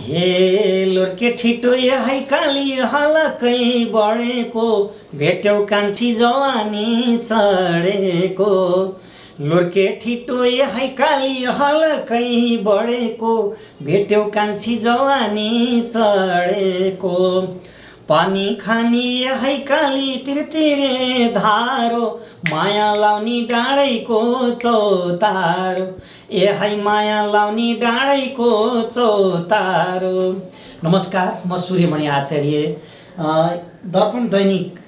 हे लोर्के ठिटो हाई काली हलकै बढेको भेट्यौ कान्छी जवानी चढेको लोर्के ठिटो हाई काली हलकै बढेको भेट्यौ कान्छी जवानी चढेको पानी खानी हाई काली तिरतिरे धारो माया लाउनी डाँडैको चौतारो हाई माया लाउनी डाँडैको चौतारो। नमस्कार, म सूर्यमणि आचार्य। दर्पण दैनिक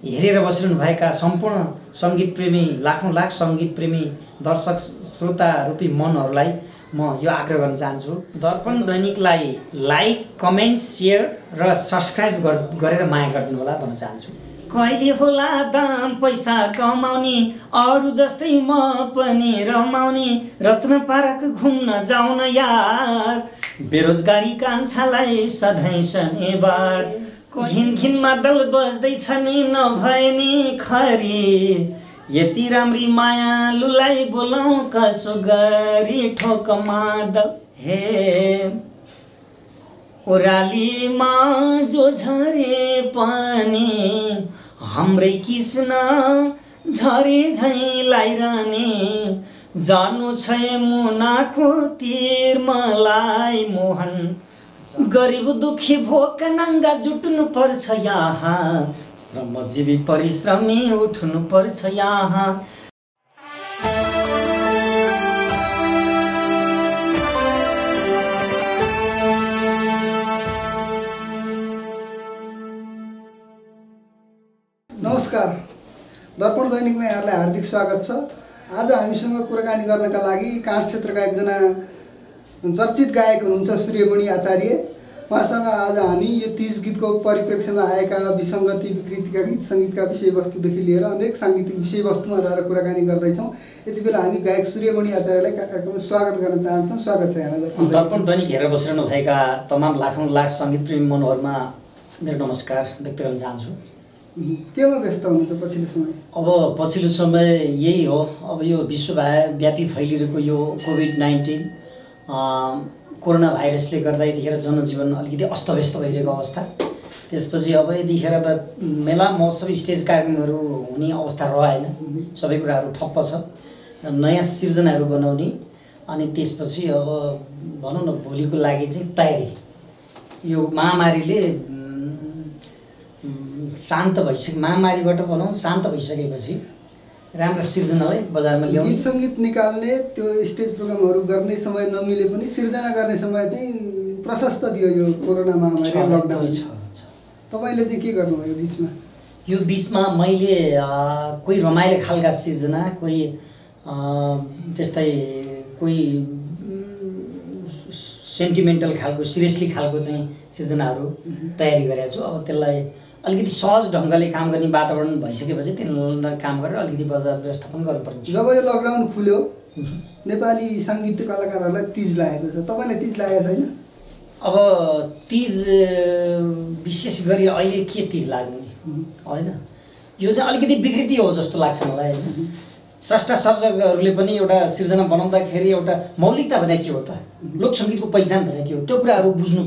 हेरेर बसिरहनु भएका सम्पूर्ण सङ्गीत प्रेमी लाख सङ्गीत प्रेमी दर्शक श्रोता रूपी मनहरूलाई म यो आग्रह गर्न चाहन्छु, दर्पण दैनिकलाई लाइक, कमेन्ट, सेयर र सब्सक्राइब गरेर माया गरिदिनु होला भन्न चाहन्छु। कहिले होला दाम पैसा कमाउने अरू जस्तै म पनि रमाउने रत्न पार्क घुम्न जाउन यार बेरोजगारी कान्छालाई सधैँ शनिबार घिन दल बज्दैछ नि नभए नि खरी यति राम्री मायालुलाई बोलाउँ कसो गरी ठोक मादल हे ओरालीमा जो झरे पनि हाम्रै किस्न झरे झैँ लाइरहने जानु छ मुनाको तिर मलाई मोहन गरिब दुखी भोक नङ्गा जुट्नु पर्छ यहाँ श्रमजीवी परिश्रमी उठ्नु पर्छ यहाँ। नमस्कार, दर्पण दैनिकमा यहाँलाई हार्दिक स्वागत छ। आज हामीसँग कुराकानी गर्नका लागि काठ क्षेत्रका एकजना चर्चित गायक हुनुहुन्छ सूर्यमणि आचार्य। उहाँसँग आज हामी यो 30 गीतको परिप्रेक्ष्यमा आएका विसङ्गति विकृतिका गीत सङ्गीतका विषयवस्तुदेखि लिएर अनेक साङ्गीतिक विषयवस्तुमा रहेर कुराकानी गर्दैछौँ। यति बेला हामी गायक सूर्यमणि आचार्यलाई कार्यक्रममा स्वागत गर्न चाहन्छौँ। स्वागत छ यहाँलाई। दर्पण दैनिक हेरेर बसिरहनु भएका तमाम लाख सङ्गीत प्रेमी मनोहरमा मेरो नमस्कार व्यक्त गर्न चाहन्छु। केमा व्यस्त हुनुहुन्छ पछिल्लो समय? अब पछिल्लो समय यही हो, अब यो विश्वव्यापी फैलिरहेको यो कोभिड-19 कोरोना भाइरसले गर्दा यतिखेर जनजीवन अलिकति अस्तव्यस्त भइरहेको अवस्था। त्यसपछि अब यतिखेर त मेला महोत्सव स्टेज कार्यक्रमहरू हुने अवस्था रहेन, सबै कुराहरू ठप्प छ। नयाँ सिर्जनाहरू बनाउने अनि त्यसपछि अब भनौँ न भोलिको लागि चाहिँ तयारी। यो महामारीले शान्त भइसके महामारीबाट भनौँ शान्त भइसकेपछि राम्रा सिर्जनालाई बजारमा ल्याउने, गीत सङ्गीत निकाल्ने, त्यो स्टेज प्रोग्रामहरू गर्ने समय नमिले पनि सिर्जना गर्ने समय चाहिँ प्रशस्त दियो यो कोरोना महामारी लकडाउन छ। तपाईँले चाहिँ के गर्नुभयो बिचमा? यो बिचमा मैले कोही रमाइलो खालका सिर्जना, कोही त्यस्तै कोही सेन्टिमेन्टल खालको सिरियसली खालको चाहिँ सिर्जनाहरू तयारी गरेको छु। अब त्यसलाई अलिकति सहज ढङ्गले काम गर्ने वातावरण भइसकेपछि त्यसलाई काम गरेर अलिकति बजार व्यवस्थापन गर्नुपर्छ। जब यो लकडाउन खुल्यो नेपाली साङ्गीतिक कलाकारहरूलाई तीज लागेको छ, तपाईँलाई तीज लागेको छैन? अब तीज विशेष गरी अहिले के तीज लाग्नु होइन, यो चाहिँ अलिकति विकृति हो जस्तो लाग्छ मलाई होइन। स्रष्टा सर्जकहरूले पनि एउटा सिर्जना बनाउँदाखेरि एउटा मौलिकता भने के हो त, लोकसङ्गीतको पहिचान भने के हो, त्यो कुराहरू बुझ्नु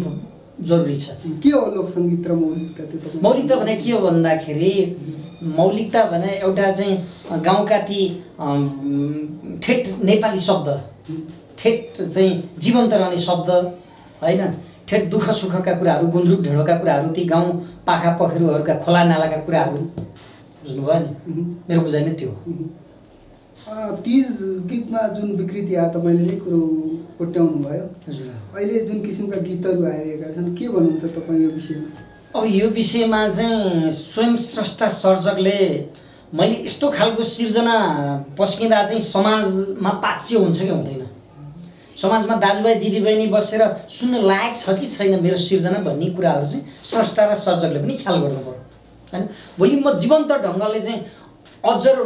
जरुरी छ। के हो लोकसङ्गीत र मौलिकता? त्यो मौलिकता भने के हो भन्दाखेरि मौलिकता भने एउटा चाहिँ गाउँका ती ठेट नेपाली शब्द, ठेट चाहिँ जीवन्त रहने शब्द होइन, ठेट दुःख सुखका कुराहरू, गुन्द्रुक ढेँडोका कुराहरू, ती गाउँ पाखा पखेरुहरूका खोला नालाका कुराहरू, बुझ्नुभयो नि, मेरो बुझाइमा त्यो हो। तीज गीतमा जुन विकृति आयो तपाईँले नै कुरो कोट्याउनु भयो। अहिले जुन किसिमका गीतहरू आइरहेका छन्, के भन्नुहुन्छ तपाईँ यो विषयमा? अब यो विषयमा चाहिँ स्वयं स्रष्टा सर्जकले मैले यस्तो खालको सिर्जना पस्किँदा चाहिँ समाजमा पाच्य हुन्छ कि हुँदैन, समाजमा दाजुभाइ दिदीबहिनी बसेर सुन्न लायक छ कि छैन मेरो सिर्जना भन्ने कुराहरू चाहिँ स्रष्टा र सर्जकले पनि ख्याल गर्नु पर्यो होइन। भोलि म जीवन्त ढङ्गले चाहिँ अझर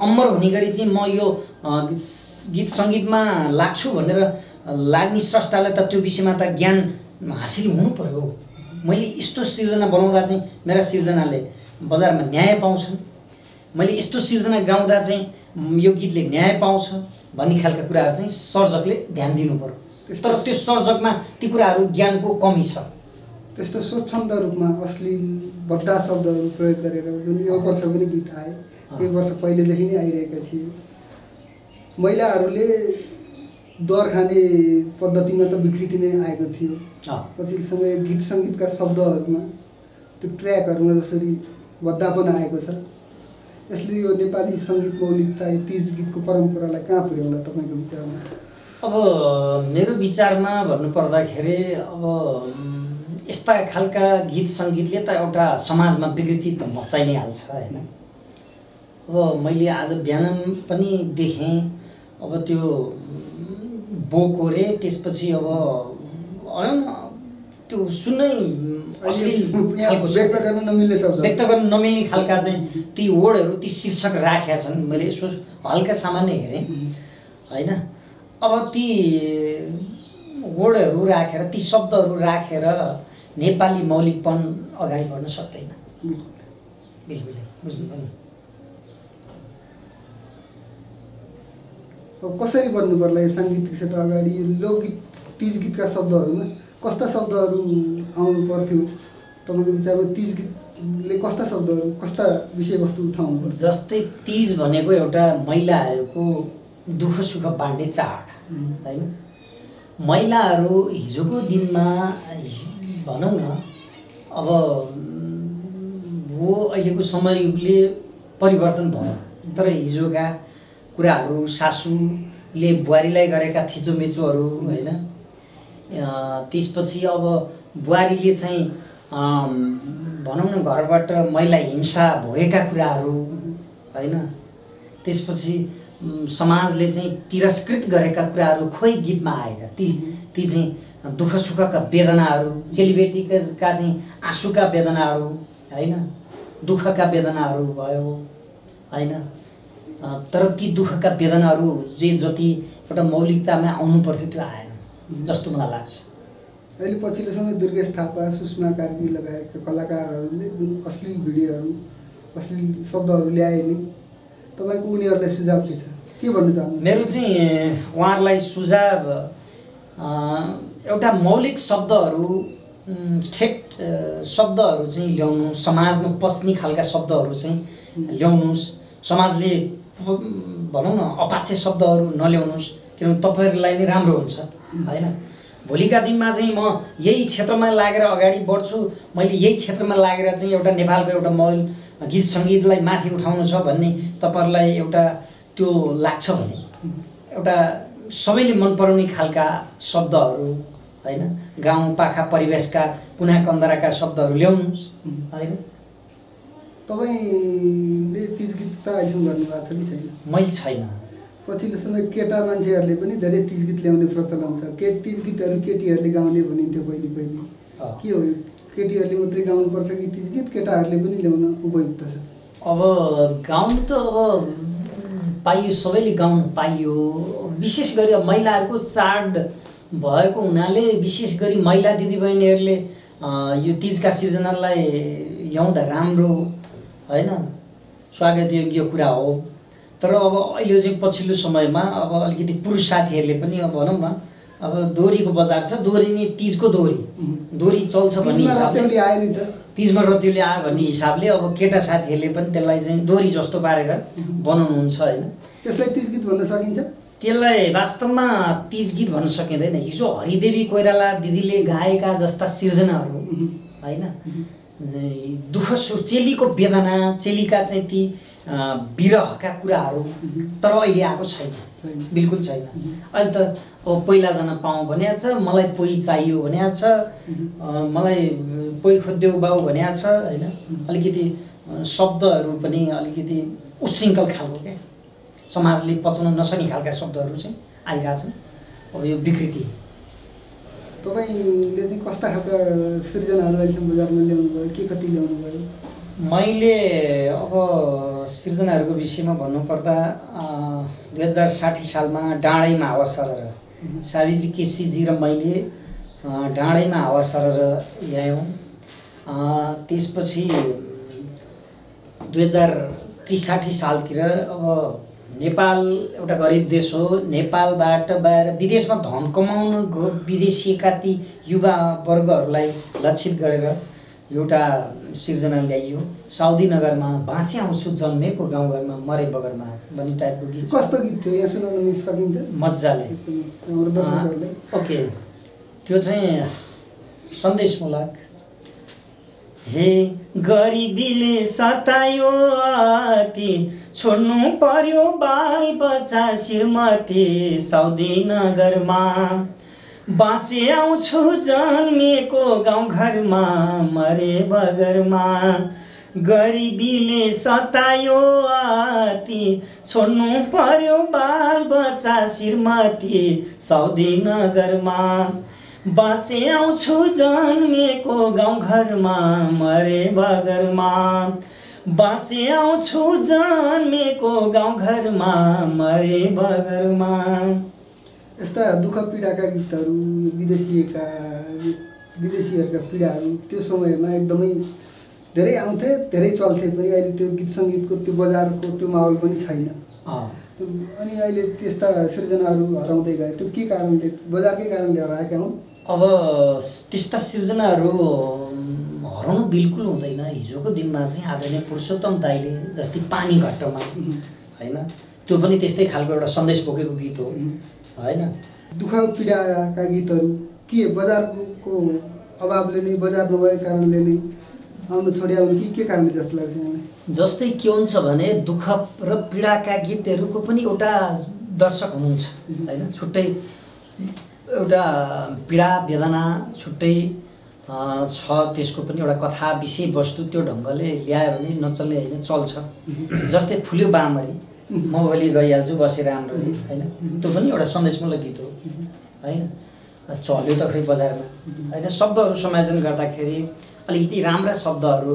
अमर हुने गरी चाहिँ म यो गीत सङ्गीतमा लाग्छु भनेर लाग्ने स्रष्टालाई त त्यो विषयमा त ज्ञान हासिल हुनु पर्यो। मैले यस्तो सिर्जना बनाउँदा चाहिँ मेरा सिर्जनाले बजारमा न्याय पाउँछन्, मैले यस्तो सिर्जना गाउँदा चाहिँ यो गीतले न्याय पाउँछ भन्ने खालका कुराहरू चाहिँ सर्जकले ध्यान दिनु पर्यो। तर त्यो सर्जकमा ती कुराहरू ज्ञानको कमी छ। त्यस्तो स्वच्छन्द रूपमा अश्लील भद्दा शब्दहरू प्रयोग गरेर जुन यो वर्ष पनि गीत आए, यो वर्ष पहिलेदेखि नै आइरहेका थिए। महिलाहरूले दर खाने पद्धतिमा त विकृति नै आएको थियो। पछिल्लो समय गीत सङ्गीतका शब्दहरूमा त्यो ट्र्याकहरूमा जसरी भद्दापन आएको छ, यसले यो नेपाली सङ्गीत मौलिकता तीज गीतको परम्परालाई कहाँ पुर्याउला तपाईँको विचारमा? अब मेरो विचारमा भन्नुपर्दाखेरि अब यस्ता खालका गीत सङ्गीतले त एउटा समाजमा विकृति त मचाइ नै हाल्छ होइन। अब मैले आज बिहान पनि देखेँ अब त्यो बोकोरे, त्यसपछि अब त्यो सुन्नै व्यक्त गर्न नमिल्ने शब्द, व्यक्त गर्न नमिल्ने खालका चाहिँ ती वर्डहरू, ती शीर्षक राखेका छन्। मैले यसो हल्का सामान्य हेरेँ होइन। अब ती वर्डहरू राखेर, ती शब्दहरू राखेर नेपाली मौलिकपन अगाडि बढ्न सक्दैन। बिल्कुल बुझ्नुभयो। अब कसरी बढ्नु पर्ला यो साङ्गीतिक क्षेत्र अगाडि? लोकगीत तीज गीतका शब्दहरूमा कस्ता शब्दहरू आउनु पर्थ्यो तपाईँको विचारमा? तीज गीतले कस्ता शब्दहरू, कस्ता विषयवस्तु उठाउनु पर्छ? जस्तै तीज भनेको एउटा महिलाहरूको दुःख सुख बाँड्ने चाड होइन। महिलाहरू हिजोको दिनमा भनौँ न, अब वो अहिलेको समयले परिवर्तन भयो, तर हिजोका कुराहरू सासूले बुहारीलाई गरेका थिचोमिचोहरू होइन, त्यसपछि अब बुहारीले चाहिँ भनौँ न घरबाट महिला हिंसा भोगेका कुराहरू होइन, त्यसपछि समाजले चाहिँ तिरस्कृत गरेका कुराहरू खोइ गीतमा आएका, ती चाहिँ दुःख सुखका वेदनाहरू, चेलीबेटीका चाहिँ आँसुका वेदनाहरू होइन, दुःखका वेदनाहरू भयो होइन। तर ती दुःखका वेदनाहरू जे जति एउटा मौलिकतामा आउनु पर्थ्यो त्यो आएन जस्तो मलाई लाग्छ। अहिले पछिल्लो समय दुर्गेश थापा, सुषमा कार्की लगायतका कलाकारहरूले जुन अश्लील भिडियोहरू, अश्लील शब्दहरू ल्याए नि, तपाईँको उनीहरूलाई सुझाव के छ, के भन्नु चाहनुहुन्छ? मेरो चाहिँ उहाँहरूलाई सुझाव एउटा मौलिक शब्दहरू, ठेट शब्दहरू चाहिँ ल्याउनु, समाजमा पस्ने खालका शब्दहरू चाहिँ ल्याउनुहोस्। समाजले भनौँ न अपाच्य शब्दहरू नल्याउनुहोस्, किनभने तपाईँहरूलाई नै राम्रो हुन्छ होइन। भोलिका दिनमा चाहिँ म यही क्षेत्रमा लागेर अगाडि बढ्छु, मैले यही क्षेत्रमा लागेर चाहिँ एउटा नेपालको एउटा मौल गीत सङ्गीतलाई माथि उठाउनु छ भन्ने तपाईँहरूलाई एउटा त्यो लाग्छ भने एउटा सबैले मन पराउने खालका शब्दहरू होइन, गाउँ पाखा परिवेशका कुना कन्दराका शब्दहरू ल्याउनुहोस् होइन। तपाईँले तीज गीत त अहिलेसम्म गर्नुभएको छ कि छैन? मैले छैन। पछिल्लो समय केटा मान्छेहरूले पनि धेरै तीज गीत ल्याउने प्रचलन छ। तीज गीतहरू केटीहरूले गाउने भनिन्थ्यो पहिले। के हो, केटीहरूले मात्रै गाउनुपर्छ कि तीज गीत केटाहरूले पनि ल्याउन उपयुक्त छ? अब गाउनु त अब पाइयो, सबैले गाउनु पाइयो। विशेष गरी अब महिलाहरूको चाड भएको हुनाले विशेष गरी महिला दिदीबहिनीहरूले यो तीजका सिर्जनालाई ल्याउँदा राम्रो होइन, स्वागत योग्य कुरा हो। तर अब अहिले चाहिँ पछिल्लो समयमा अब अलिकति पुरुष साथीहरूले पनि अब भनौँ न, अब दोहोरीको बजार छ, दोहोरी नि तीजको दोहोरी चल्छ भन्ने हिसाबले, तीजमा रत्युले आयो भन्ने हिसाबले अब केटा साथीहरूले पनि त्यसलाई चाहिँ दोहोरी जस्तो पारेर बनाउनुहुन्छ होइन। त्यसलाई तीज गीत भन्न सकिन्छ? त्यसलाई वास्तवमा तीज गीत भन्न सकिँदैन। हिजो हरिदेवी कोइराला दिदीले गाएका जस्ता सिर्जनाहरू होइन, दुःख सुख, चेलीको वेदना, चेलीका चाहिँ ती विरहका कुराहरू तर अहिले आएको छैन, बिल्कुल छैन। अहिले त अब पहिला जान पाऊँ भने छ, मलाई पोइ चाहियो भने छ, मलाई पोइ खोज्देऊ बाउ भने छ होइन। अलिकति शब्दहरू पनि अलिकति उच्छृङ्खल खालको क्या, समाजले पचाउन नसक्ने खालका शब्दहरू चाहिँ आइरहेछन्। अब यो विकृति। तपाईँले चाहिँ कस्ता खालका सिर्जनाहरू अहिलेसम्म बजारमा ल्याउनु भयो, के कति ल्याउनु भयो? मैले अब सिर्जनाहरूको विषयमा भन्नुपर्दा 2060 सालमा डाँडैमा हावा सरर सावित्री केसीजी र मैले डाँडैमा हावा सरर ल्यायौँ। त्यसपछि 2063 सालतिर अब नेपाल एउटा गरिब देश हो। नेपालबाट बाहिर विदेशमा धन कमाउन विदेशिएका ती युवा वर्गहरूलाई लक्षित गरेर एउटा सिर्जना ल्याइयो। साउदी नगरमा बाँचे आउँछु जन्मेको गाउँघरमा मरे बगरमा भन्ने टाइपको गीत। कस्तो गीत थियो यहाँ सुनाउन सकिन्छ मजाले? ओके, त्यो चाहिँ सन्देशमूलक। हे गरिबीले सतायो अति, छोड्नु पर्यो बाल बच्चा श्रीमती साउदी नगरमा। बाँचे आउँछु जन्मेको गाउँघरमा मरे बगरमा। गरिबीले सतायो अति, छोड्नु पर्यो बाल बच्चा श्रीमती साउदी नगरमा। बाँचे आउँछु जन्मेको गाउँघरमा मरे बगरमा। बाँचे आउँछु जन्मेको गाउँघरमा मरे बगरमा। यस्ता दुःख पीडाका गीतहरू, विदेशीहरूका पीडाहरू त्यो समयमा एकदमै धेरै आउँथे, धेरै चल्थे पनि। अहिले त्यो गीत सङ्गीतको त्यो बजारको त्यो माहौल पनि छैन। अनि अहिले त्यस्ता सृजनाहरू हराउँदै गए। त्यो के कारणले, बजारकै कारणले हराएका हुन्? अब त्यस्ता सृजनाहरू हराउनु बिल्कुल हुँदैन। हिजोको दिनमा चाहिँ आदरणीय पुरुषोत्तम दाइले जस्तै पानी घट्टमा होइन, त्यो पनि त्यस्तै खालको एउटा सन्देश बोकेको गीत हो होइन। दुःख पीडाका गीतहरू के बजारको अभावले नै, बजार नभएको कारणले नै आउन छोड्या हुन् कि के कारणले जस्तो लाग्छ यहाँलाई? जस्तै के हुन्छ भने दुःख र पीडाका गीतहरूको पनि एउटा दर्शक हुनुहुन्छ होइन। छुट्टै एउटा पीडा वेदना छुट्टै छ, त्यसको पनि एउटा कथा विषयवस्तु त्यो ढङ्गले ल्यायो भने नचल्ने होइन, चल्छ। जस्तै फुल्यो बामरी म भोलि गइहाल्छु बसेर राम्रो होइन, त्यो पनि एउटा सन्देशमूलक गीत हो होइन। चल्यो त खै बजारमा होइन। शब्दहरू संयोजन गर्दाखेरि अलिकति राम्रा शब्दहरू,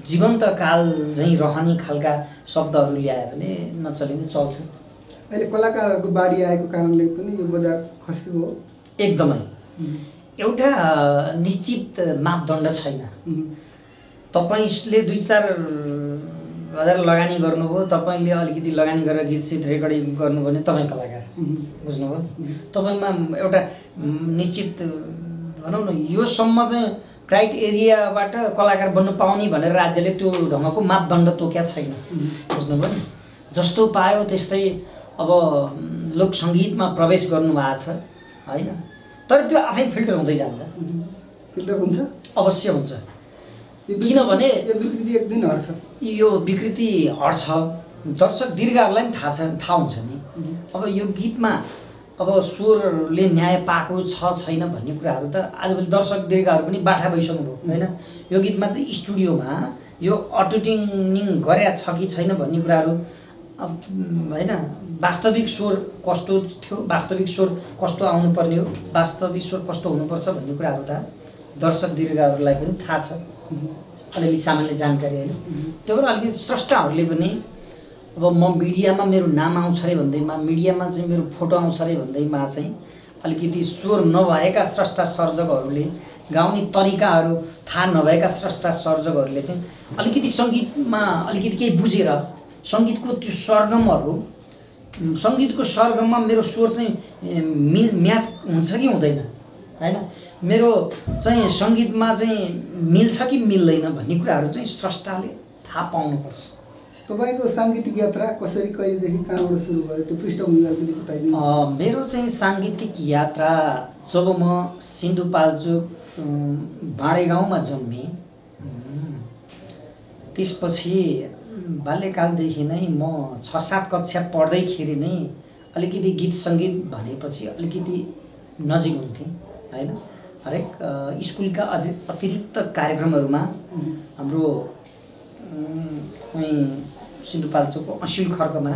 जीवन्त काल झैँ रहने खालका शब्दहरू ल्यायो भने नचलिने चल्छ। अहिले कलाकारहरूको बाढी आएको कारणले पनि यो बजार खसेको हो। एकदमै एउटा निश्चित मापदण्ड छैन। तपाईँले 2-4 हजार लगानी गर्नुभयो, तपाईँले अलिकति लगानी गरेर गीत सित रेकर्डिङ गर्नुभयो भने तपाईँ कलाकार, बुझ्नुभयो? तपाईँमा एउटा निश्चित भनौँ न योसम्म चाहिँ क्राइटेरियाबाट कलाकार बन्नु पाउने भनेर राज्यले त्यो ढङ्गको मापदण्ड तोक्या छैन, बुझ्नुभयो नि? जस्तो पायो त्यस्तै अब लोकसङ्गीतमा प्रवेश गर्नुभएको छ होइन, तर त्यो आफै फिल्टर हुँदै जान्छ। फिल्टर हुन्छ, अवश्य हुन्छ। किनभने यो विकृति एक दिन हट्छ। यो विकृति हट्छ, दर्शक दीर्घहरूलाई पनि थाहा हुन्छ नि। अब यो गीतमा अब स्वरले न्याय पाएको छ छैन भन्ने कुराहरू त आजभोलि दर्शक दीर्घहरू पनि बाठा भइसक्नुभयो होइन। यो गीतमा चाहिँ स्टुडियोमा यो अटोट्युनिङ गरेका छ कि छैन भन्ने कुराहरू होइन। वास्तविक स्वर कस्तो थियो, वास्तविक स्वर कस्तो आउनुपर्ने हो, वास्तविक स्वर कस्तो हुनुपर्छ भन्ने कुराहरू त दर्शक दीर्घहरूलाई पनि थाहा छ, अलिअलि सामान्य जानकारी होइन। त्यो भएर अलिकति स्रष्टाहरूले पनि अब म मिडियामा मेरो नाम आउँछ अरे भन्दैमा, मिडियामा चाहिँ मेरो फोटो आउँछ अरे भन्दैमा चाहिँ अलिकति स्वर नभएका स्रष्टा सर्जकहरूले, गाउने तरिकाहरू थाहा नभएका स्रष्टा सर्जकहरूले चाहिँ अलिकति सङ्गीतमा अलिकति केही बुझेर सङ्गीतको त्यो सरगमहरू, सङ्गीतको सरगममा मेरो स्वर चाहिँ म्याच हुन्छ कि हुँदैन होइन, मेरो चाहिँ सङ्गीतमा चाहिँ मिल्छ कि मिल्दैन भन्ने कुराहरू चाहिँ स्रष्टाले थाहा पाउनुपर्छ। तपाईँको साङ्गीतिक यात्रा कसरी, कहिलेदेखि, कहाँबाट सुरु भयो, त्यो पृष्ठभूमि अलिकति बताइदिनु। मेरो चाहिँ साङ्गीतिक यात्रा जब म सिन्धुपाल्चोक भाँडे गाउँमा जन्मेँ, त्यसपछि बाल्यकालदेखि नै म 6-7 कक्षा पढ्दैखेरि नै अलिकति गीत सङ्गीत भनेपछि अलिकति नजिक हुन्थेँ होइन। हरेक स्कुलका अतिरिक्त कार्यक्रमहरूमा हाम्रो सिन्धुपाल्चोकको असिल खर्कमा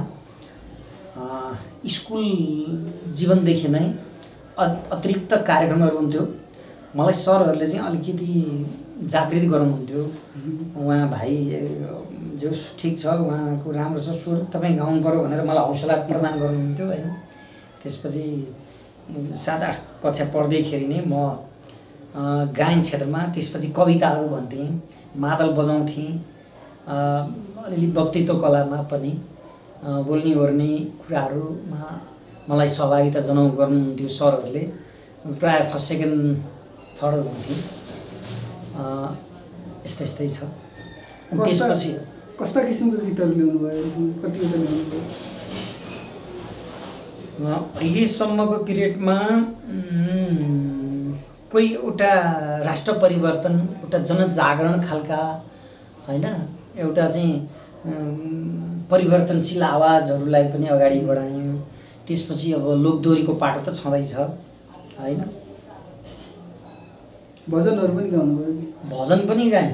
स्कुल जीवनदेखि नै अतिरिक्त कार्यक्रमहरू हुन्थ्यो। मलाई सरहरूले चाहिँ अलिकति जागृति गराउनुहुन्थ्यो। उहाँ भाइ जो ठिक छ, उहाँको राम्रो छ स्वर, तपाईँ गाउनु पऱ्यो भनेर मलाई हौसला प्रदान गर्नुहुन्थ्यो होइन। त्यसपछि 7-8 कक्षा पढ्दैखेरि नै म गायन क्षेत्रमा, त्यसपछि कविताहरू भन्थेँ, मादल बजाउँथेँ, अलिअलि वक्तृत्व कलामा पनि बोल्ने ओर्ने कुराहरूमा मलाई सहभागिता जनाउनु गर्नुहुन्थ्यो सरहरूले। प्रायः फर्स्ट सेकेन्ड थर्ड हुन्थ्यो। यस्तै छ। त्यसपछि कस्ता किसिमको गीतहरू ल्याउनु भयो, कतिवटा ल्याउनु भयो? अहिलेसम्मको पिरियडमा कोही एउटा राष्ट्र परिवर्तन, एउटा जनजागरण खालका होइन, एउटा चाहिँ परिवर्तनशील आवाजहरूलाई पनि अगाडि बढायौँ। त्यसपछि अब लोकदोहोरीको पाटो त छँदैछ होइन। भजनहरू पनि गाउनुभयो कि? भजन पनि गाएँ।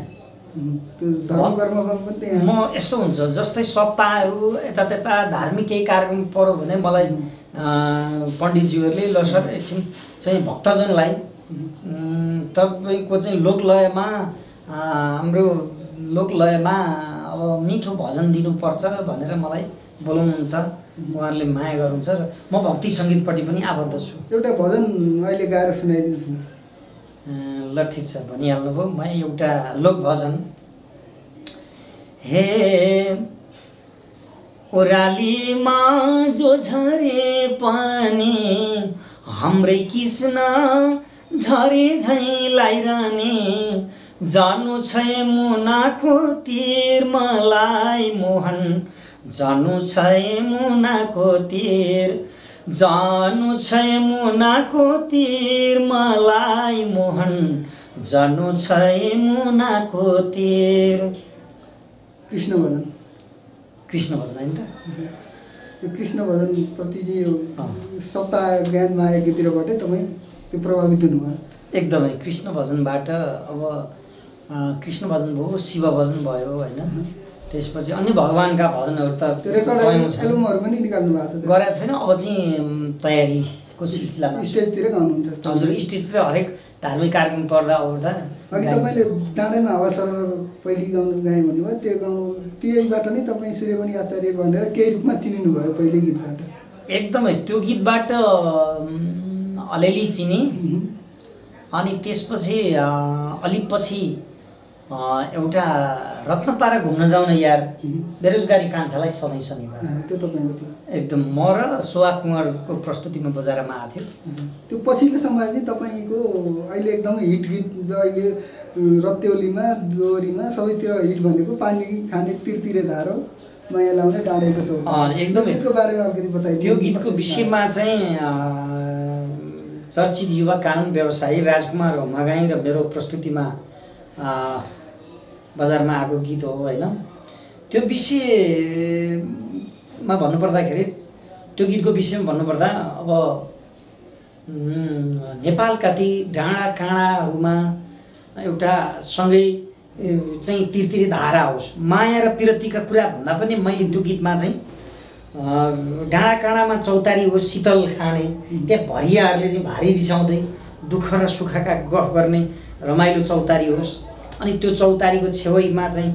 म यस्तो हुन्छ जस्तै सप्ताहहरू यतात्यता धार्मिक केही कार्यक्रम पऱ्यो भने मलाई पण्डितज्यूहरूले ल सर एकछिन चाहिँ भक्तजनलाई तपाईँको चाहिँ लोकलयमा हाम्रो लोकलयमा अब मिठो भजन दिनुपर्छ भनेर मलाई बोलाउनुहुन्छ। उहाँहरूले माया गर्नुहुन्छ र म भक्ति सङ्गीतपट्टि पनि आबद्ध छु। एउटा भजन अहिले गाएर सुनाइदिनुहोस् न। ल ठिक छ, भनिहाल्नुभयो। म एउटा लोक भजन। हे ओरालीमा जो झरे पानी हाम्रै किस्न झरे झैँ लाइरहने, जानु छ मुनाको तिर मलाई मोहन, जानु छ मुनाको तिर, जानु छ मुनाको तिर मलाई मोहन, जानु छ मुनाको तिर। कृष्ण भजन। कृष्ण भजन होइन त? यो कृष्ण भजन प्रति चाहिँ यो सप्ताह ज्ञानमा आएको गीततिरबाटै तपाईँ त्यो प्रभावित हुनुभयो? एकदमै कृष्ण भजनबाट। अब कृष्ण भजन भयो, शिव भजन भयो होइन। त्यसपछि अन्य भगवान्का भजनहरू त एल्बमहरू पनि निकाल्नु भएको छ? गरेको छैन, अब चाहिँ तयारीको सिलसिलामा। स्टेजतिर गाउनुहुन्छ? हजुर, स्टेजतिर हरेक धार्मिक कार्यक्रम पर्दा ओर्दा। अघि तपाईँले डाँडैमा हावा सर पहिले गाएँ भन्नुभयो, त्यहीबाट नै तपाईँ सूर्यमणि आचार्य भनेर केही रूपमा चिनिनु भयो पहिल्यै गीतबाट? एकदमै, त्यो गीतबाट अलिअलि चिने। अनि त्यसपछि अलिक पछि एउटा रत्नपारा घुम्न जाउन यार बेरोजगारी कान्छालाई सधैँ शनिबार, त्यो तपाईँको थियो? एकदम, म र सोहा कुँवरको प्रस्तुतिमा बजारमा आएको थियो। त्यो पछिल्लो समय चाहिँ तपाईँको अहिले एकदमै हिट गीत जो अहिले रत्तेौलीमा दोहोरीमा सबैतिर हिट भनेको पानी खाने तिरतिरे धारो माया लाउने डाँडेको चौर, एकदम गीतको बारेमा अलिकति बताइदिनु। त्यो गीतको विषयमा चाहिँ चर्चित युवा कानुन व्यवसायी राजकुमार होमागाई र मेरो प्रस्तुतिमा बजारमा आएको गीत हो होइन। त्यो विषयमा भन्नुपर्दाखेरि, त्यो गीतको विषयमा भन्नुपर्दा अब नेपालका ती डाँडा काँडाहरूमा एउटा सँगै चाहिँ तिरतिरे धारा होस्, माया र पिरतीका कुरा भन्दा पनि मैले त्यो गीतमा चाहिँ डाँडा काँडामा चौतारी होस् शीतल खाने, त्यहाँ भरियाहरूले चाहिँ भारी बिसाउँदै दुःख र सुखका गफ गर्ने रमाइलो चौतारी होस्। अनि त्यो चौतारीको छेउमा चाहिँ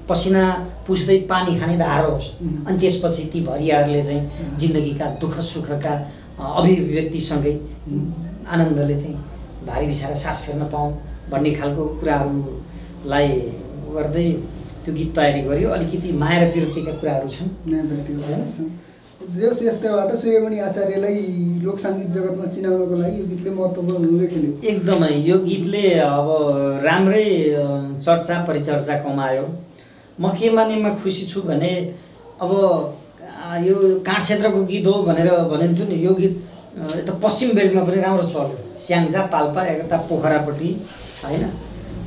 पसिना पुस्दै पानी खाने धार होस्। अनि त्यसपछि ती भरियाहरूले चाहिँ जिन्दगीका दुःख सुखका अभिव्यक्तिसँगै आनन्दले चाहिँ भारी बिसाएर सास फेर्न पाऊँ भन्ने खालको कुराहरूलाई गर्दै त्यो गीत तयारी गर्यो। अलिकति माया र पिरतीका कुराहरू छन्। यस्तैबाट सूर्यमणि आचार्यलाई लोक सङ्गीत जगतमा चिनाउनको लागि यो गीतले महत्त्वपूर्ण भूमिका खेल्यो। एकदमै, यो गीतले अब राम्रै चर्चा परिचर्चा कमायो। म के मानेमा खुसी छु भने अब यो काँड क्षेत्रको गीत हो भनेर भनिन्थ्यो नि, यो गीत यता पश्चिम बेल्टमा पनि राम्रो चल्यो। स्याङ्जा पाल्पा यता पोखरापट्टि होइन,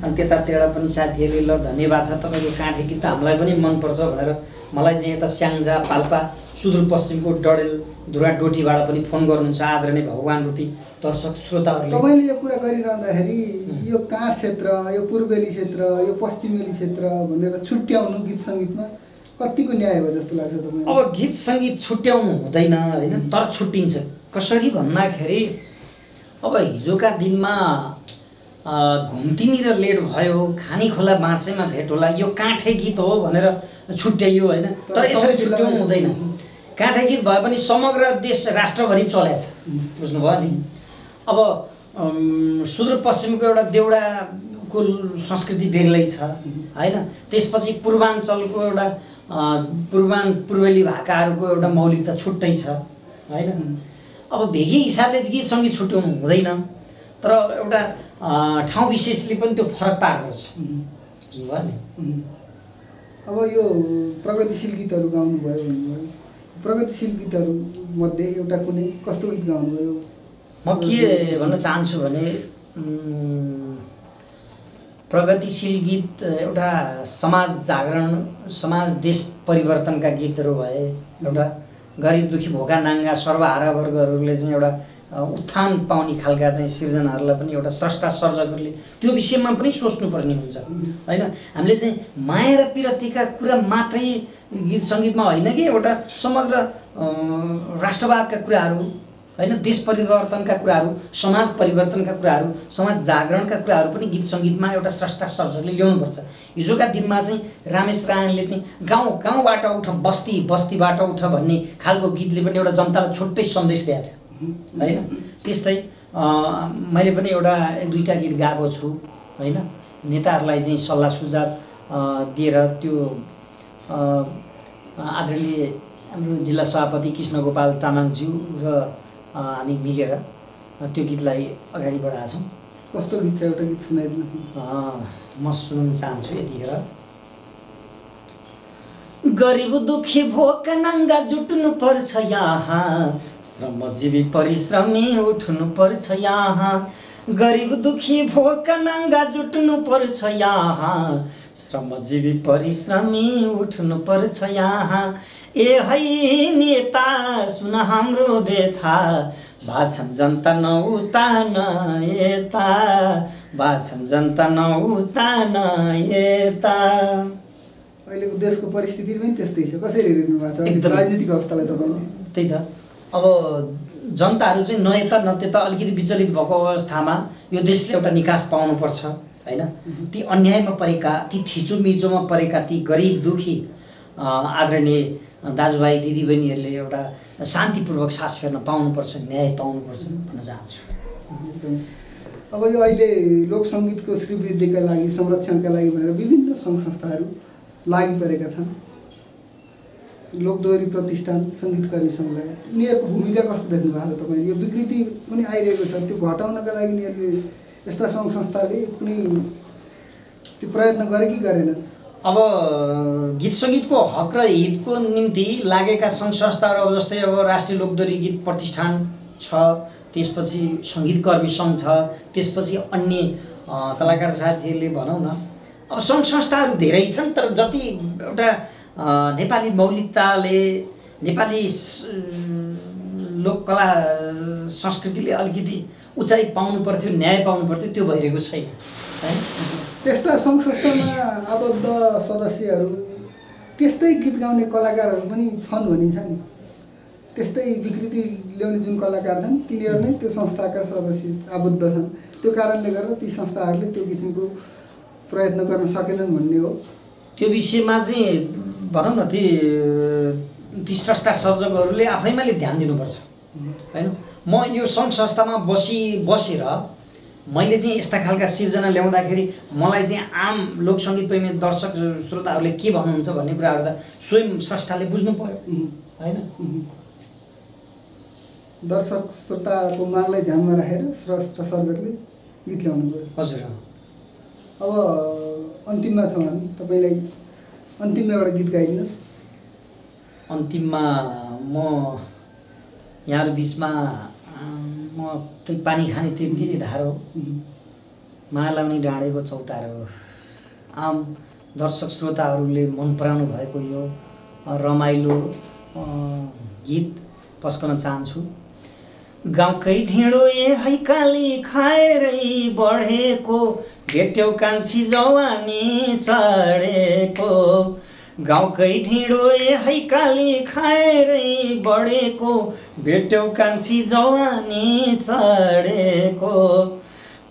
अनि त्यतातिर पनि साथीहरूले ल धन्यवाद छ तपाईँको काँठे गीत त हामीलाई पनि मनपर्छ भनेर मलाई चाहिँ यता स्याङ्जा पाल्पा सुदूरपश्चिमको डडेल धुरा डोटीबाट पनि फोन गर्नुहुन्छ आदरणीय भगवान रूपी दर्शक श्रोताहरूले। तपाईँले यो कुरा गरिरहँदाखेरि यो काँड क्षेत्र, यो पूर्वेली क्षेत्र, यो पश्चिमेली क्षेत्र भनेर छुट्याउनु गीत सङ्गीतमा कतिको न्याय हो जस्तो लाग्छ तपाईँलाई? अब गीत सङ्गीत छुट्याउनु हुँदैन होइन, तर छुट्टिन्छ। कसरी भन्दाखेरि अब हिजोका दिनमा घुम्तिनी र लेट भयो, खानी खोला बाँचेमा भेट होला, यो काँठे गीत हो भनेर छुट्याइयो होइन, तर यसरी छुट्याउनु हुँदैन। काँठे गीत भए पनि समग्र देश राष्ट्रभरि चलेको छ, बुझ्नुभयो नि। अब सुदूरपश्चिमको एउटा देउडाको मुलुकको संस्कृति बेग्लै छ हैन। त्यसपछि पूर्वाञ्चलको एउटा पूर्वेली भाकाहरूको एउटा मौलिकता छुट्टै छ हैन। अब भेगी हिसाबले गीत सङ्गीत छुट्याउनु हुँदैन, तर एउटा ठाउँ विशेषले पनि त्यो फरक पार्दो रहेछ, बुझ्नुभयो नि। अब यो प्रगतिशील गीतहरू गाउनुभयो भन्नुभयो, प्रगतिशील गीतहरू मध्ये एउटा कुनै कस्तो गीत गाउनुभयो? म के भन्न चाहन्छु भने प्रगतिशील गीत एउटा समाज जागरण, समाज देश परिवर्तनका गीतहरू भए, एउटा गरिब दुखी भोका नाङ्गा सर्वहारा वर्गहरूले चाहिँ एउटा उत्थान पाउने खालका चाहिँ सिर्जनाहरूलाई पनि एउटा स्रष्टा सर्जकहरूले त्यो विषयमा पनि सोच्नुपर्ने हुन्छ हैन। हामीले चाहिँ माया र पिरतीका कुरा मात्रै गीत सङ्गीतमा होइन कि एउटा समग्र राष्ट्रवादका कुराहरू हैन, देश परिवर्तनका कुराहरू, समाज परिवर्तनका कुराहरू, समाज जागरणका कुराहरू पनि गीत सङ्गीतमा एउटा स्रष्टा सर्जकले ल्याउनुपर्छ। हिजोका दिनमा चाहिँ रामेश रायनले चाहिँ गाउँबाट उठ बस्ती, बस्तीबाट उठ भन्ने खालको गीतले पनि एउटा जनतालाई छुट्टै सन्देश दिएको थियो हैन। त्यस्तै मैले पनि एउटा एक दुईवटा गीत गाएको छु हैन। नेताहरूलाई चाहिँ सल्लाह सुझाव दिएर त्यो आदरणीय हाम्रो जिल्ला सभापति कृष्ण गोपाल तामाङज्यू र हामी मिलेर त्यो गीतलाई अगाडि बढाएको छौँ। कस्तो गीत छ, एउटा गीत सुनाइदिनु। म सुनाउन चाहन्छु यतिखेर। गरिब दुखी भोक नाङ्गा जुट्नु पर्छ यहाँ, श्रमजीवी परिश्रमी उठ्नु पर्छ यहाँ। गरिब दुखी भोक नाङ्गा जुट्नु पर्छ यहाँ, श्रमजीवी परिश्रमी उठ्नु पर्छ यहाँ। ए है नेता सुन हाम्रो व्यथा, भाषण जनता नउतान यता, भाषण जनता नउतान यता। अहिलेको देशको परिस्थिति पनि त्यस्तै छ, कसरी हेर्नु भएको छ राजनीतिक अवस्थालाई तपाईँले? त्यही त, अब जनताहरू चाहिँ न यता न त्यता अलिकति विचलित भएको अवस्थामा यो देशले एउटा निकास पाउनुपर्छ हैन। ती अन्यायमा परेका, ती थिचोमिचोमा परेका ती गरिब दुखी आदरणीय दाजुभाइ दिदीबहिनीहरूले एउटा शान्तिपूर्वक सास फेर्न पाउनुपर्छ, न्याय पाउनुपर्छ भन्न चाहन्छु। अब यो अहिले लोक सङ्गीतको श्रीवृद्धिका लागि, संरक्षणका लागि भनेर विभिन्न सङ्घ संस्थाहरू लागि परेका छन्। लोकदोहोरी प्रतिष्ठान, सङ्गीतकर्मी सङ्घलाई यिनीहरूको भूमिका कस्तो देख्नु भएको छ तपाईँले? यो विकृति पनि आइरहेको छ, त्यो घटाउनका लागि यिनीहरूले यस्ता सङ्घ संस्थाले कुनै त्यो प्रयत्न गरे कि गरेन? अब गीत सङ्गीतको हक र हितको निम्ति लागेका सङ्घ संस्थाहरू अब जस्तै अब राष्ट्रिय लोकदोहोरी गीत प्रतिष्ठान छ, त्यसपछि सङ्गीतकर्मी सङ्घ छ, त्यसपछि अन्य कलाकार साथीहरूले भनौँ न, अब सङ्घ संस्थाहरू धेरै छन्। तर जति एउटा नेपाली मौलिकताले, नेपाली लोककला संस्कृतिले अलिकति उचाइ पाउनु पर्थ्यो, न्याय पाउनु पर्थ्यो, त्यो भइरहेको छैन है। त्यस्ता सङ्घ संस्थामा आबद्ध सदस्यहरू, त्यस्तै गीत गाउने कलाकारहरू पनि छन् भनिन्छ नि। त्यस्तै विकृति ल्याउने जुन कलाकार छन् तिनीहरू नै त्यो संस्थाका सदस्य आबद्ध छन्। त्यो कारणले गर्दा ती संस्थाहरूले त्यो किसिमको प्रयत्न गर्न सकेनन् भन्ने हो। त्यो विषयमा चाहिँ भनौँ न, ती स्रष्टा सर्जकहरूले आफैमाले ध्यान दिनुपर्छ हैन। म यो सङ्घ संस्थामा बसेर मैले चाहिँ यस्ता खालका सिर्जना ल्याउँदाखेरि मलाई चाहिँ आम लोकसङ्गीत प्रेमी दर्शक श्रोताहरूले के भन्नुहुन्छ भन्ने कुराहरू त स्वयं स्रष्टाले बुझ्नु पर्यो हैन। दर्शक श्रोताको मागलाई ध्यानमा राखेर स्रष्टा सर्जकले गीत ल्याउनु पर्यो। हजुर। अब अन्तिममा छौँ हामी, तपाईँलाई अन्तिममा एउटा गीत गाइदिनुहोस्। अन्तिममा म यहाँहरू बिचमा म त्यही पानी खाने तिर्किने धारो, माया लाउने डाँडेको चौतारो, आम दर्शक श्रोताहरूले मन पराउनु भएको यो रमाइलो गीत पस्कन चाहन्छु। गाउँकै ढिँडो ए हैकाली खाएरै बढेको, भेट्यौ कान्छी जवानी चढेको। गाउँकै ढिँडो ए हैकाली खाएरै बढेको, भेट्यौ कान्छी जवानी चढेको।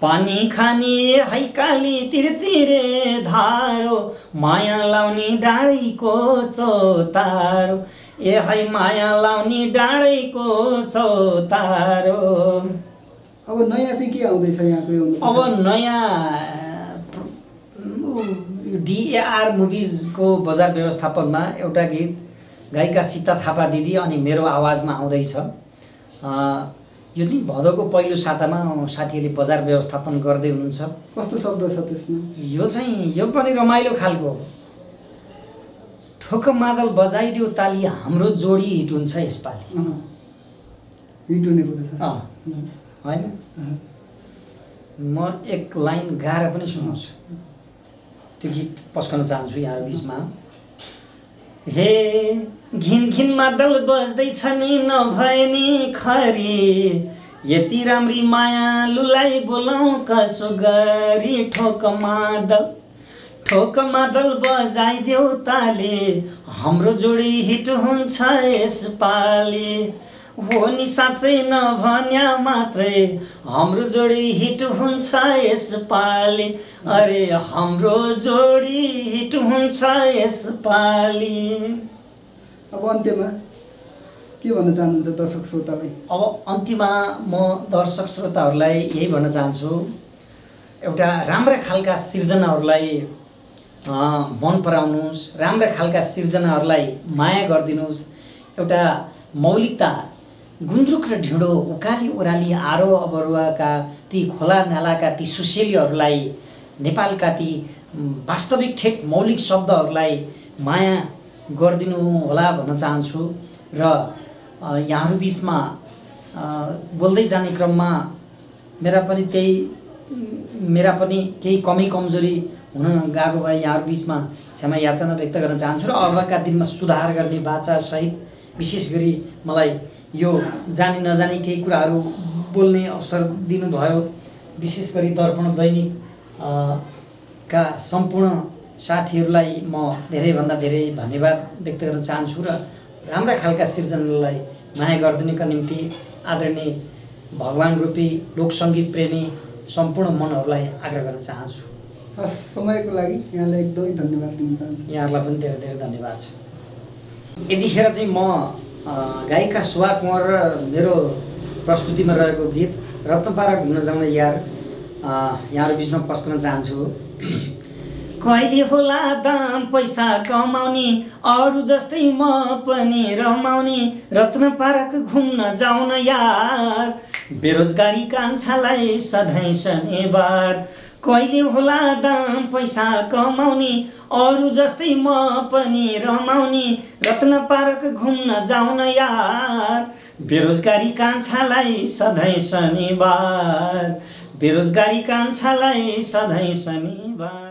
पानी खाने हैकाली तिरतिरे धारो, माया लाउने डाँडैको चौतारो। ए है माया लाउने डाँडैको चौतारो। अब नयाँ चाहिँ के आउँदैछ यहाँको? अब नयाँ यो DAR मुभिजको बजार व्यवस्थापनमा एउटा गीत गायिका सीता थापा दिदी अनि मेरो आवाजमा आउँदैछ। यो चाहिँ भदौको पहिलो सातामा साथीहरूले बजार व्यवस्थापन गर्दै हुनुहुन्छ। कस्तो शब्द छ त्यसमा? यो चाहिँ यो पनि रमाइलो खालको। ठोक मादल बजाइदियो ताली हाम्रो जोडी हिट हुन्छ यसपालि। हिट हुने कुरा छ होइन? म एक लाइन गाएर पनि सुनाउँछु। त्यो गीत पस्कन चाहन्छु यहाँ बिचमा। हे घिन घिन मादल बज्दैछ नि नभए नि खरी, यति राम्री मायालुलाई बोलाउँ कसो गरी। ठोक मादल बजाइदेऊ ताले हाम्रो जोडी हिट हुन्छ यसपालि। हो नि साँच्चै नभन्या मात्रै हाम्रो जोडी हिट हुन्छ यसपालि। अरे हाम्रो जोडी हिट हुन्छ यसपालि। अब अन्त्यमा के भन्न चाहनुहुन्छ दर्शक श्रोतालाई? अब अन्त्यमा म दर्शक श्रोताहरूलाई यही भन्न चाहन्छु, एउटा राम्रा खालका सिर्जनाहरूलाई मन पराउनुहोस्, राम्रा खालका सिर्जनाहरूलाई माया गरिदिनुहोस्। एउटा मौलिकता, गुन्द्रुक र ढिँडो, उकाली ओह्राली आरो अबरुवाका ती खोला नालाका ती सुसेलीहरूलाई, नेपालका ती वास्तविक ठेट मौलिक शब्दहरूलाई माया गरिदिनु होला भन्न चाहन्छु। र यहाँहरू बिचमा बोल्दै जाने क्रममा मेरा पनि केही कमी कमजोरी हुन गएको भए यहाँहरू बिचमा क्षमा याचना व्यक्त गर्न चाहन्छु। र अबका दिनमा सुधार गर्ने बाचासहित विशेष गरी मलाई यो जानी नजानी केही कुराहरू बोल्ने अवसर दिनुभयो। विशेष गरी दर्पण दैनिक का सम्पूर्ण साथीहरूलाई म धेरैभन्दा धेरै धन्यवाद व्यक्त गर्न चाहन्छु। र राम्रा खालका सिर्जनालाई माया गरिदिनुका निम्ति आदरणीय भगवान रूपी लोकसङ्गीत प्रेमी सम्पूर्ण मनहरूलाई आग्रह गर्न चाहन्छु। समयको लागि यहाँलाई एकदमै धन्यवाद दिन चाहन्छु। यहाँहरूलाई पनि धेरै धेरै धन्यवाद छ। यतिखेर चाहिँ म गायिका सुवा कुँवर र मेरो प्रस्तुतिमा रहेको गीत रत्नपारा घुम्न जाउन यार यहाँहरू बिचमा पस्कन चाहन्छु। कहिले होला दाम पैसा कमाउने, अरू जस्तै म पनि रमाउने, रत्नपार्क घुम्न जाउन यार, बेरोजगारी कान्छालाई सधैँ शनिबार। कहिले होला दाम पैसा कमाउने, अरू जस्तै म पनि रमाउने, रत्नपार्क घुम्न जाउन यार, बेरोजगारी कान्छालाई सधैँ शनिबार, बेरोजगारी कान्छालाई सधैँ शनिबार।